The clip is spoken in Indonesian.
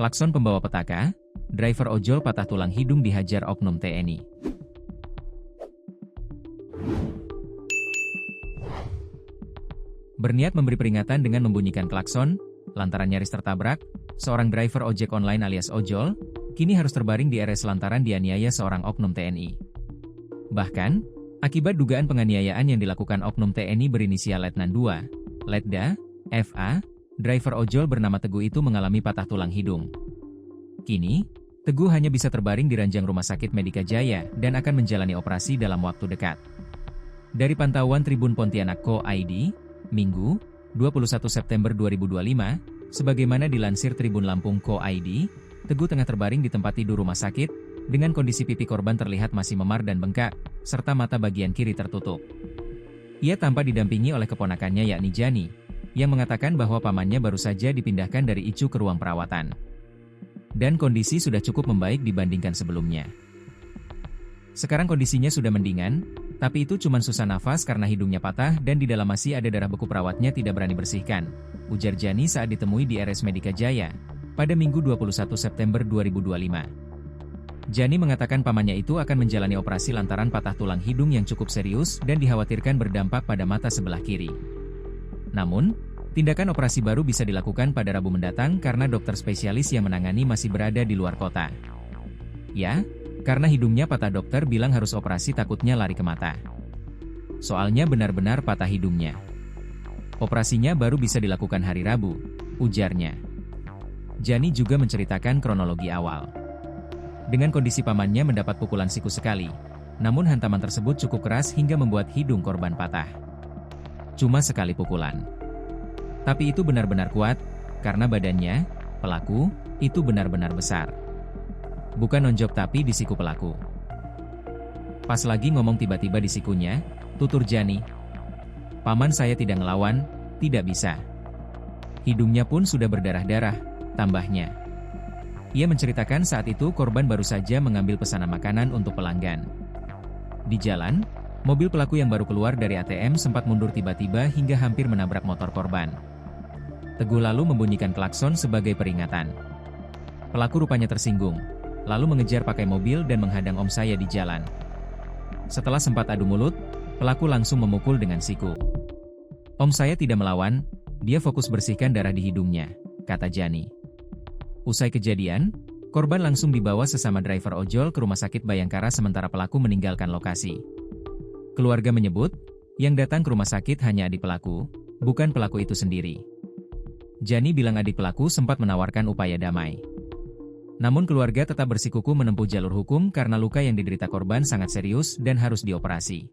Klakson pembawa petaka, driver ojol patah tulang hidung dihajar oknum TNI. Berniat memberi peringatan dengan membunyikan klakson, lantaran nyaris tertabrak, seorang driver ojek online alias ojol, kini harus terbaring di RS lantaran dianiaya seorang oknum TNI. Bahkan, akibat dugaan penganiayaan yang dilakukan oknum TNI berinisial Letnan 2, Letda, FA, driver ojol bernama Teguh itu mengalami patah tulang hidung. Kini, Teguh hanya bisa terbaring di ranjang Rumah Sakit Medika Jaya dan akan menjalani operasi dalam waktu dekat. Dari pantauan Tribun Pontianak Co.id, Minggu, 21 September 2025, sebagaimana dilansir Tribun Lampung Co.id, Teguh tengah terbaring di tempat tidur rumah sakit, dengan kondisi pipi korban terlihat masih memar dan bengkak, serta mata bagian kiri tertutup. Ia tampak didampingi oleh keponakannya yakni Jani, yang mengatakan bahwa pamannya baru saja dipindahkan dari ICU ke ruang perawatan. Dan kondisi sudah cukup membaik dibandingkan sebelumnya. Sekarang kondisinya sudah mendingan, tapi itu cuma susah nafas karena hidungnya patah dan di dalam masih ada darah beku perawatnya tidak berani bersihkan, ujar Jani saat ditemui di RS Medika Jaya, pada Minggu 21 September 2025. Jani mengatakan pamannya itu akan menjalani operasi lantaran patah tulang hidung yang cukup serius dan dikhawatirkan berdampak pada mata sebelah kiri. Namun, tindakan operasi baru bisa dilakukan pada Rabu mendatang karena dokter spesialis yang menangani masih berada di luar kota. Ya, karena hidungnya patah dokter bilang harus operasi takutnya lari ke mata. Soalnya benar-benar patah hidungnya. Operasinya baru bisa dilakukan hari Rabu, ujarnya. Jani juga menceritakan kronologi awal. Dengan kondisi pamannya mendapat pukulan siku sekali, namun hantaman tersebut cukup keras hingga membuat hidung korban patah. Cuma sekali pukulan. Tapi itu benar-benar kuat, karena badannya, pelaku, itu benar-benar besar. Bukan nonjok tapi di siku pelaku. Pas lagi ngomong tiba-tiba di sikunya, tutur Jani. Paman saya tidak ngelawan, tidak bisa. Hidungnya pun sudah berdarah-darah, tambahnya. Ia menceritakan saat itu korban baru saja mengambil pesanan makanan untuk pelanggan. Di jalan, mobil pelaku yang baru keluar dari ATM sempat mundur tiba-tiba hingga hampir menabrak motor korban. Teguh lalu membunyikan klakson sebagai peringatan. Pelaku rupanya tersinggung, lalu mengejar pakai mobil dan menghadang om saya di jalan. Setelah sempat adu mulut, pelaku langsung memukul dengan siku. Om saya tidak melawan, dia fokus bersihkan darah di hidungnya, kata Jani. Usai kejadian, korban langsung dibawa sesama driver ojol ke Rumah Sakit Bayangkara sementara pelaku meninggalkan lokasi. Keluarga menyebut, yang datang ke rumah sakit hanya adik pelaku, bukan pelaku itu sendiri. Jani bilang adik pelaku sempat menawarkan upaya damai. Namun keluarga tetap bersikukuh menempuh jalur hukum karena luka yang diderita korban sangat serius dan harus dioperasi.